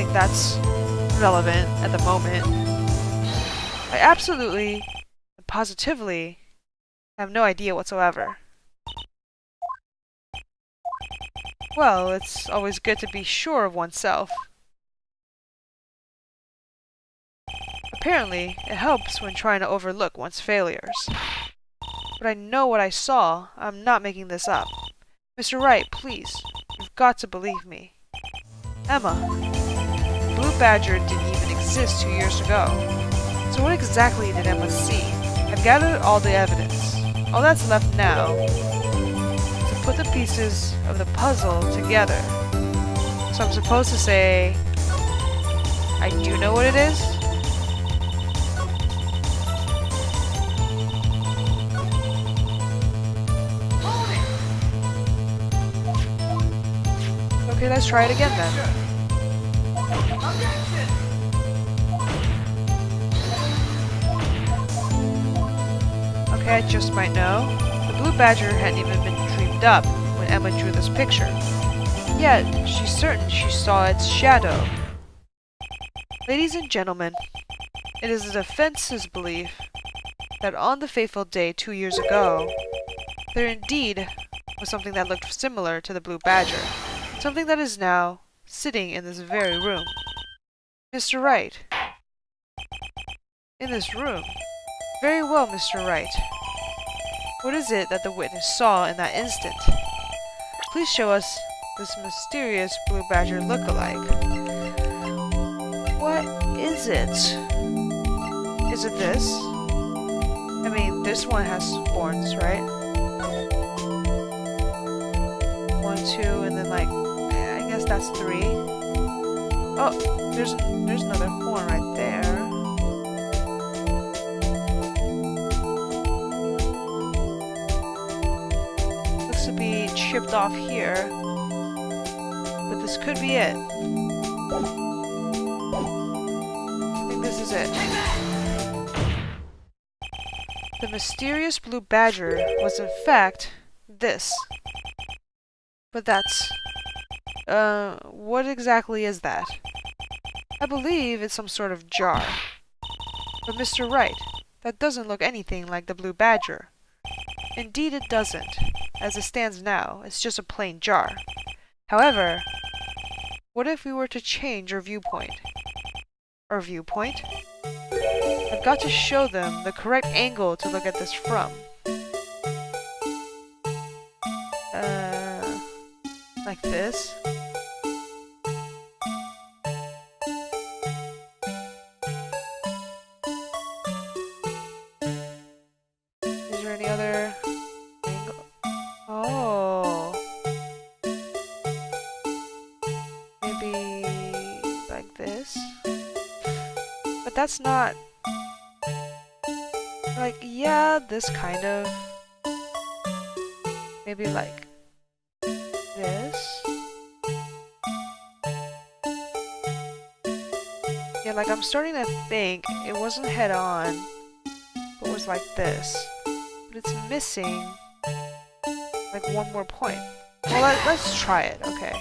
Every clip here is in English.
think that's relevant at the moment. I absolutely and positively have no idea whatsoever. Well, it's always good to be sure of oneself. Apparently, it helps when trying to overlook one's failures. But I know what I saw. I'm not making this up. Mr. Wright, please. You've got to believe me. Emma. Blue Badger didn't even exist 2 years ago. So what exactly did Emma see? I've gathered all the evidence. All that's left now is to put the pieces of the puzzle together. So I'm supposed to say, I do know what it is? Okay, let's try it again then. Okay, I just might know. The Blue Badger hadn't even been dreamed up when Emma drew this picture. Yet, she's certain she saw its shadow. Ladies and gentlemen, it is the defense's belief that on the fateful day 2 years ago, there indeed was something that looked similar to the Blue Badger. Something that is now sitting in this very room. Mr. Wright. In this room. Very well, Mr. Wright. What is it that the witness saw in that instant? Please show us this mysterious Blue Badger look-alike. What is it? Is it this? I mean, this one has horns, right? 1, 2, and then like, I guess that's 3. Oh, there's another horn right there. Looks to be chipped off here, but this could be it. I think this is it. The mysterious Blue Badger was in fact this. But that's... what exactly is that? I believe it's some sort of jar. But Mr. Wright, that doesn't look anything like the Blue Badger. Indeed it doesn't. As it stands now, it's just a plain jar. However, what if we were to change our viewpoint? Our viewpoint? I've got to show them the correct angle to look at this from. Like this. Is there any other angle? Oh. Maybe like this. But that's not... Like, yeah, this kind of... Maybe like... this. Yeah, like I'm starting to think it wasn't head on, but was like this. But it's missing like one more point. Well, let's try it. Okay.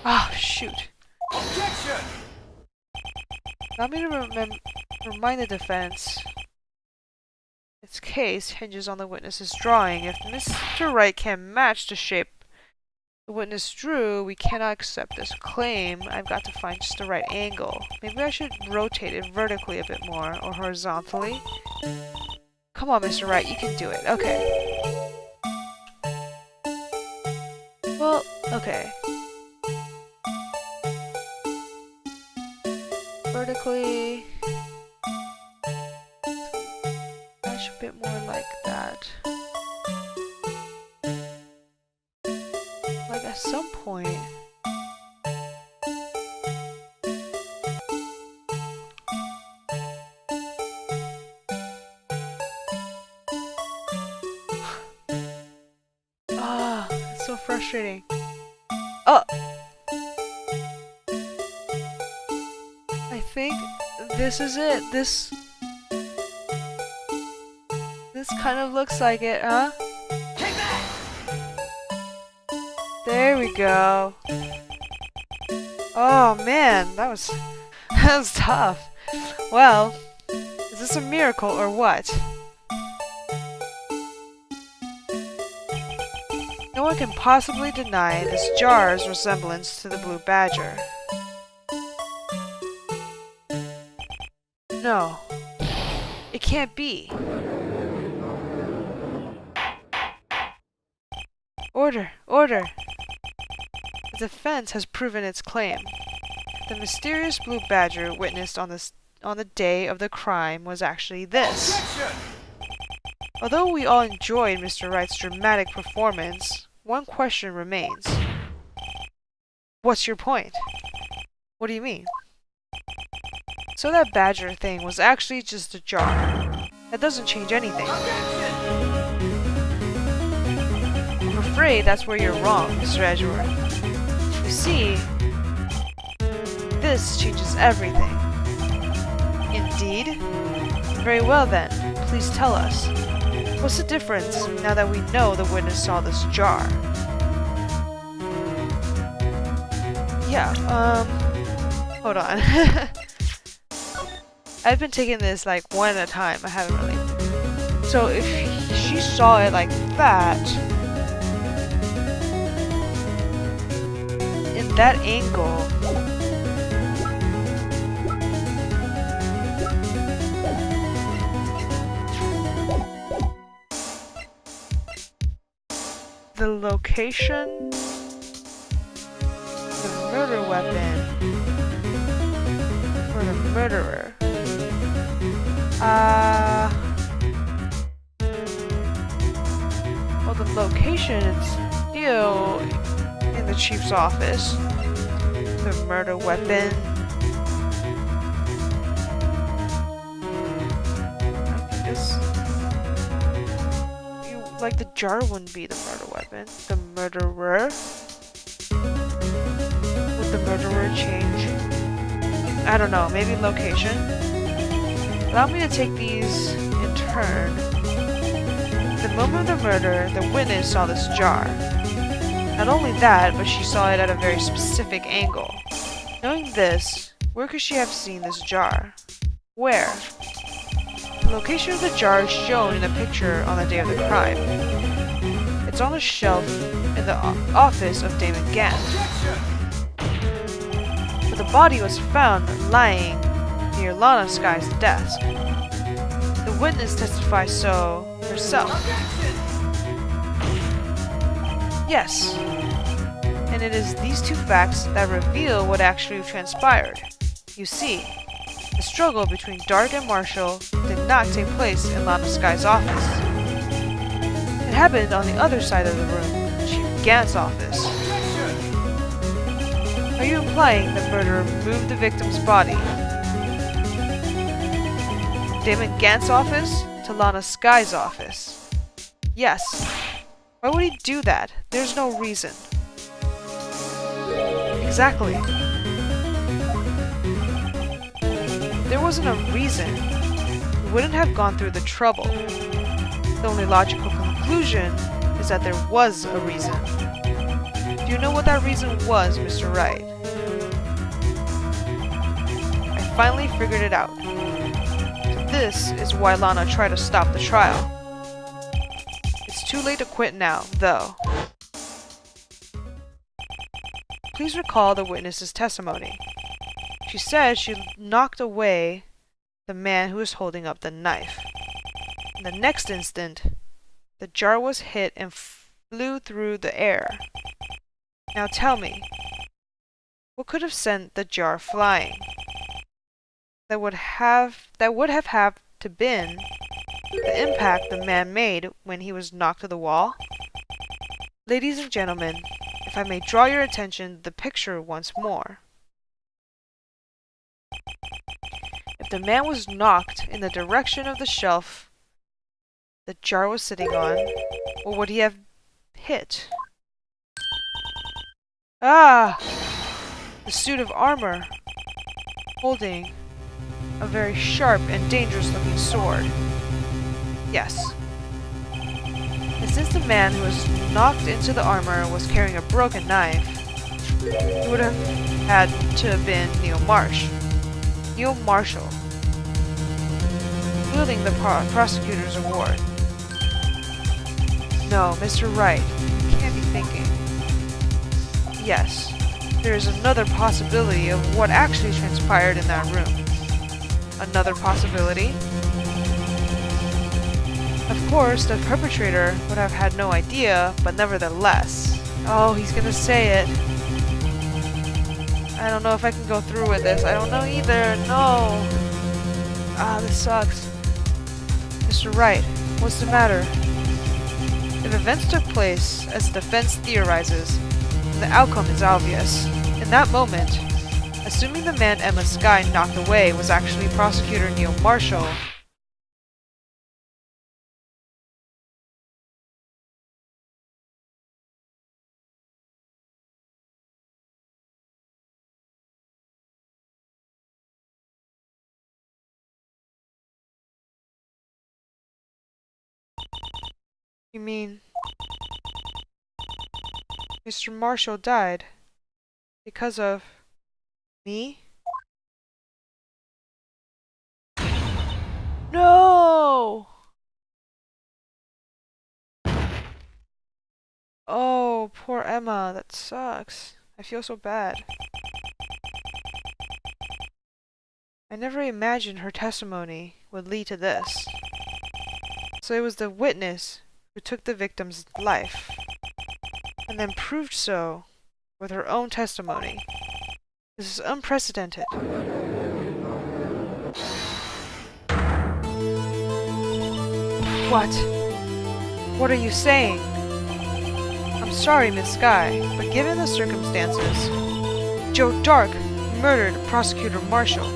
Oh, shoot. Objection! Allow me to remind the defense. Its case hinges on the witness's drawing. If Mr. Wright can match the shape the witness drew, we cannot accept this claim. I've got to find just the right angle. Maybe I should rotate it vertically a bit more, or horizontally. Come on, Mr. Wright, you can do it. Okay. Well, okay. Vertically. Match a bit more like that. Like at some point. Ah, it's so frustrating. Oh! I think this is it. This kind of looks like it, huh? There we go. Oh man, that was that was tough. Well, is this a miracle or what? No one can possibly deny this jar's resemblance to the blue badger. No, it can't be. Order! Order! The defense has proven its claim. The mysterious blue badger witnessed on the day of the crime was actually this. Although we all enjoyed Mr. Wright's dramatic performance, one question remains. What's your point? What do you mean? So that badger thing was actually just a jar. That doesn't change anything. I'm afraid that's where you're wrong, Mr. Edgeworth. You see, this changes everything. Indeed? Very well then, please tell us. What's the difference now that we know the witness saw this jar? Yeah, hold on. I've been taking this like one at a time. I haven't really. So if she saw it like that, in that angle, the location, the murder weapon for the murderer. Well, the location is still in the chief's office. The murder weapon. Like the jar wouldn't be the murder weapon. The murderer. Would the murderer change? I don't know. Maybe location. Allow me to take these in turn. The moment of the murder, the witness saw this jar. Not only that, but she saw it at a very specific angle. Knowing this, where could she have seen this jar? Where? The location of the jar is shown in the picture on the day of the crime. It's on a shelf in the office of Damon Gant. But the body was found lying near Lana Sky's desk. The witness testifies so herself. Yes, and it is these two facts that reveal what actually transpired. You see, the struggle between Dark and Marshall did not take place in Lana Sky's office. It happened on the other side of the room, Chief Gant's office. Are you implying the murderer moved the victim's body from Damon Gant's office to Lana Sky's office? Yes. Why would he do that? There's no reason. Exactly. If there wasn't a reason, we wouldn't have gone through the trouble. The only logical conclusion is that there was a reason. Do you know what that reason was, Mr. Wright? I finally figured it out. This is why Lana tried to stop the trial. It's too late to quit now, though. Please recall the witness's testimony. She said she knocked away the man who was holding up the knife. In the next instant, the jar was hit and flew through the air. Now tell me, what could have sent the jar flying? That would have had to been the impact the man made when he was knocked to the wall. Ladies and gentlemen, if I may draw your attention to the picture once more. If the man was knocked in the direction of the shelf the jar was sitting on, what would he have hit? Ah! The suit of armor, holding a very sharp and dangerous-looking sword. Yes. And since the man who was knocked into the armor was carrying a broken knife, he would have had to have been Neil Marshall, wielding the prosecutor's award. No, Mr. Wright, you can't be thinking. Yes, there is another possibility of what actually transpired in that room. Another possibility? Of course, the perpetrator would have had no idea, but nevertheless. Oh, he's gonna say it. I don't know if I can go through with this. I don't know either. No. This sucks. Mr. Wright, what's the matter? If events took place as the defense theorizes, the outcome is obvious. In that moment, assuming the man Emma Skye knocked away was actually Prosecutor Neil Marshall, you mean Mr. Marshall died because of me? No! Oh, poor Emma, that sucks. I feel so bad. I never imagined her testimony would lead to this. So it was the witness who took the victim's life, and then proved so with her own testimony. This is unprecedented. What? What are you saying? I'm sorry, Miss Skye, but given the circumstances, Joe Dark murdered Prosecutor Marshall.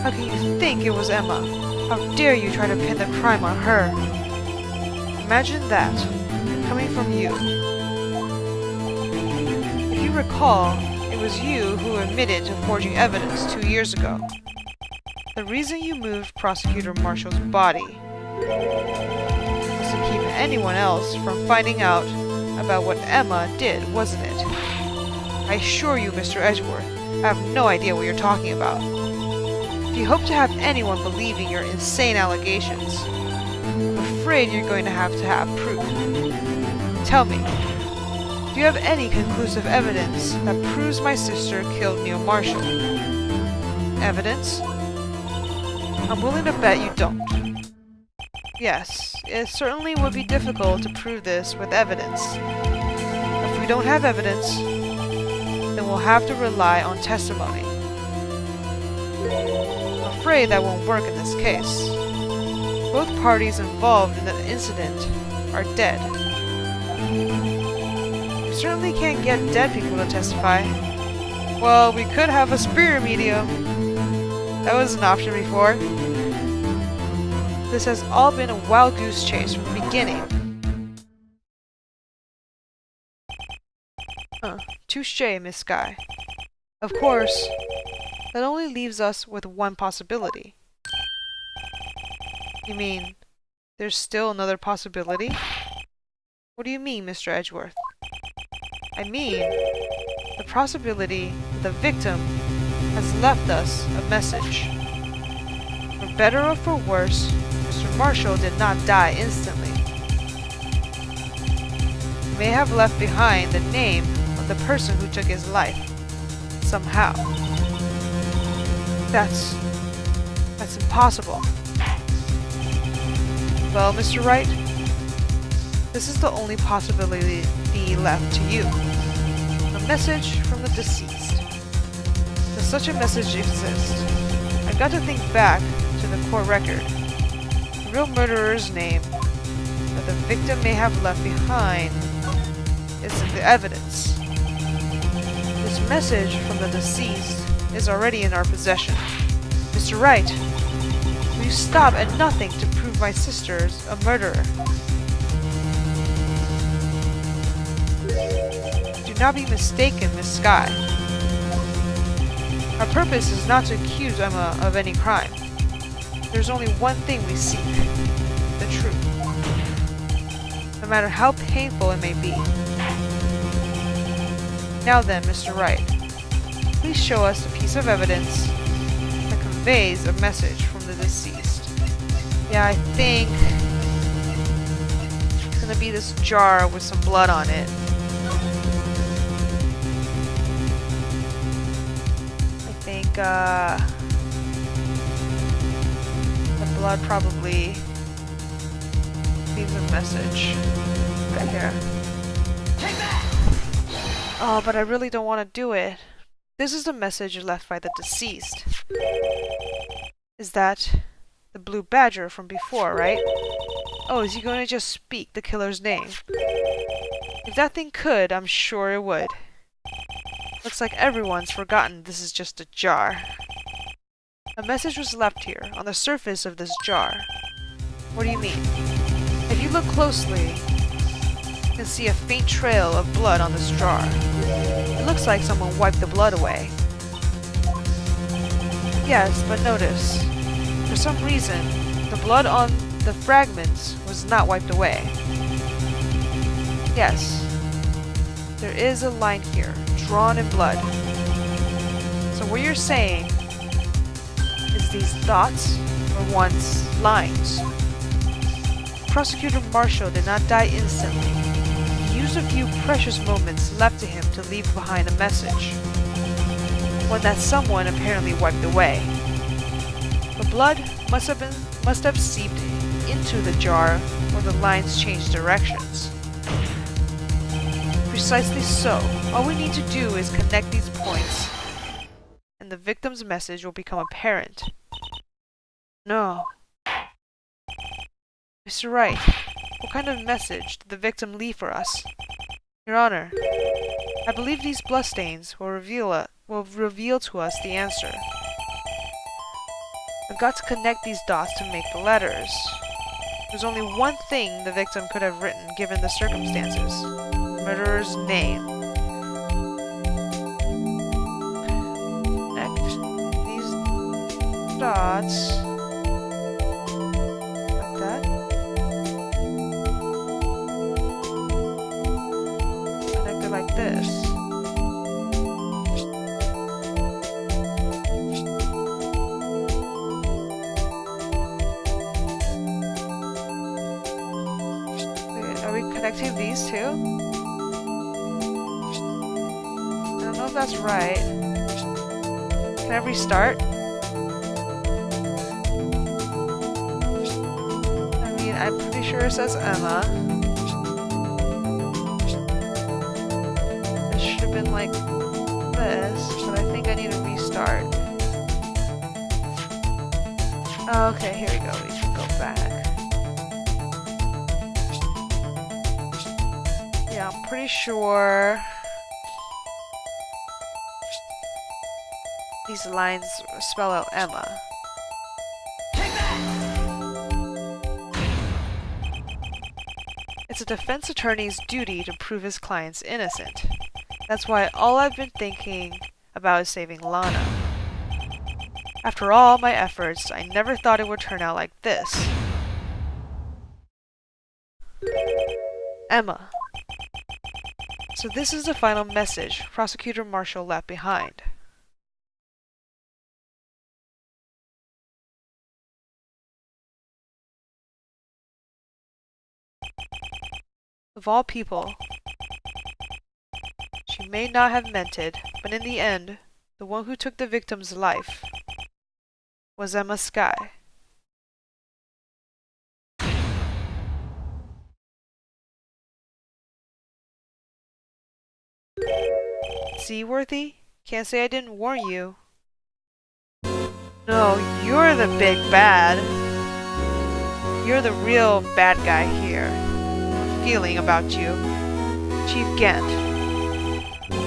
How can you think it was Emma? How dare you try to pin the crime on her? Imagine that, coming from you. If you recall, it was you who admitted to forging evidence 2 years ago. The reason you moved Prosecutor Marshall's body was to keep anyone else from finding out about what Emma did, wasn't it? I assure you, Mr. Edgeworth, I have no idea what you're talking about. If you hope to have anyone believing your insane allegations, I'm afraid you're going to have proof. Tell me, do you have any conclusive evidence that proves my sister killed Neil Marshall? Evidence? I'm willing to bet you don't. Yes, it certainly would be difficult to prove this with evidence. If we don't have evidence, then we'll have to rely on testimony. I'm afraid that won't work in this case. Both parties involved in the incident are dead. We certainly can't get dead people to testify. Well, we could have a spirit medium. That was an option before. This has all been a wild goose chase from the beginning. Touché, Miss Skye. Of course, that only leaves us with one possibility. You mean, there's still another possibility? What do you mean, Mr. Edgeworth? I mean, the possibility that the victim has left us a message. For better or for worse, Mr. Marshall did not die instantly. He may have left behind the name of the person who took his life. Somehow. That's impossible. Well, Mr. Wright, this is the only possibility left to you. A message from the deceased. Does such a message exist? I've got to think back to the court record. The real murderer's name that the victim may have left behind is in the evidence. This message from the deceased is already in our possession. Mr. Wright, will you stop at nothing to prove my sister's a murderer? Do not be mistaken, Miss Skye. Our purpose is not to accuse Emma of any crime. There's only one thing we seek, the truth. No matter how painful it may be. Now then, Mr. Wright, Please show us a piece of evidence that conveys a message from the deceased. Yeah, I think it's gonna be this jar with some blood on it. I think the blood probably leaves a message right here. Take that! Oh, but I really don't want to do it. This is the message left by the deceased. Is that the blue badger from before, right? Oh, is he going to just speak the killer's name? If that thing could, I'm sure it would. Looks like everyone's forgotten this is just a jar. A message was left here, on the surface of this jar. What do you mean? If you look closely, you can see a faint trail of blood on this jar. It looks like someone wiped the blood away. Yes, but notice, for some reason, the blood on the fragments was not wiped away. Yes, there is a line here, drawn in blood. So what you're saying is these dots were once lines. Prosecutor Marshall did not die instantly. He used a few precious moments left to him to leave behind a message, one that someone apparently wiped away. The blood must have seeped into the jar where the lines changed directions. Precisely so. All we need to do is connect these points, and the victim's message will become apparent. No. Mr. Wright, what kind of message did the victim leave for us? Your Honor, I believe these bloodstains will reveal to us the answer. I've got to connect these dots to make the letters. There's only one thing the victim could have written given the circumstances. The murderer's name. Connect these dots like that. Connect it like this. Connecting these two? I don't know if that's right. Can I restart? I mean, I'm pretty sure it says Emma. It should have been like this, but I think I need to restart. Okay, here we go. We can go back. Yeah, I'm pretty sure these lines spell out Emma. It's a defense attorney's duty to prove his client's innocent. That's why all I've been thinking about is saving Lana. After all my efforts, I never thought it would turn out like this. Emma. So this is the final message Prosecutor Marshall left behind. Of all people, she may not have meant it, but in the end, the one who took the victim's life was Emma Skye. See, Worthy? Can't say I didn't warn you. No, you're the big bad. You're the real bad guy here. Feeling about you. Chief Gant.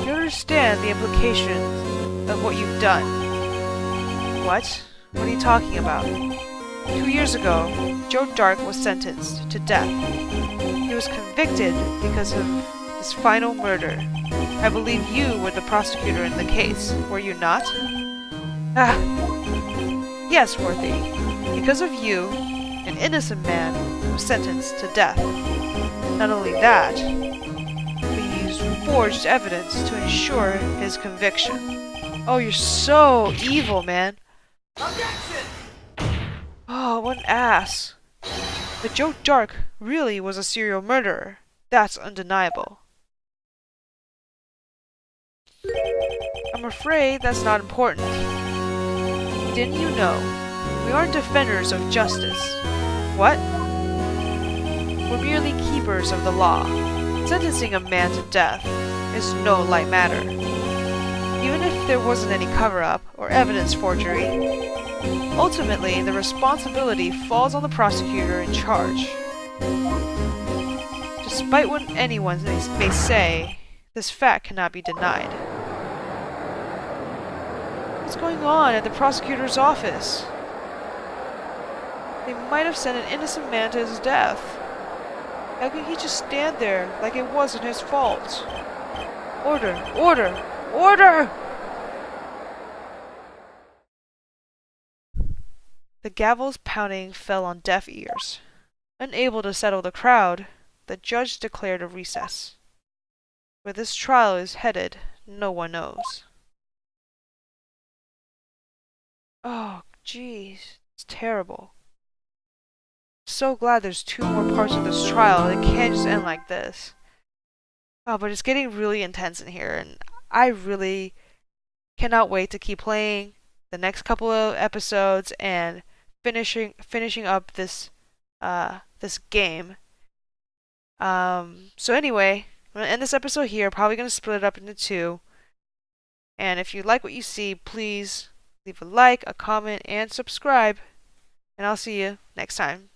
You understand the implications of what you've done. What? What are you talking about? 2 years ago, Joe Dark was sentenced to death. He was convicted because of his final murder. I believe you were the prosecutor in the case, were you not? Ah. Yes, Worthy. Because of you, an innocent man was sentenced to death. Not only that, but he used forged evidence to ensure his conviction. Oh, you're so evil, man. Objection! Oh, what an ass. But Joe Dark really was a serial murderer. That's undeniable. I'm afraid that's not important. Didn't you know? We aren't defenders of justice. What? We're merely keepers of the law. Sentencing a man to death is no light matter. Even if there wasn't any cover-up or evidence forgery, ultimately the responsibility falls on the prosecutor in charge. Despite what anyone may say, this fact cannot be denied. What's going on at the prosecutor's office? They might have sent an innocent man to his death. How could he just stand there like it wasn't his fault? Order! Order! Order! The gavel's pounding fell on deaf ears. Unable to settle the crowd, the judge declared a recess. Where this trial is headed, no one knows. Oh, jeez. It's terrible. So glad there's 2 more parts of this trial. It can't just end like this. Oh, but it's getting really intense in here, and I really cannot wait to keep playing the next couple of episodes and finishing up this this game. So anyway, I'm gonna end this episode here. Probably gonna split it up into 2. And if you like what you see, please leave a like, a comment, and subscribe. And I'll see you next time.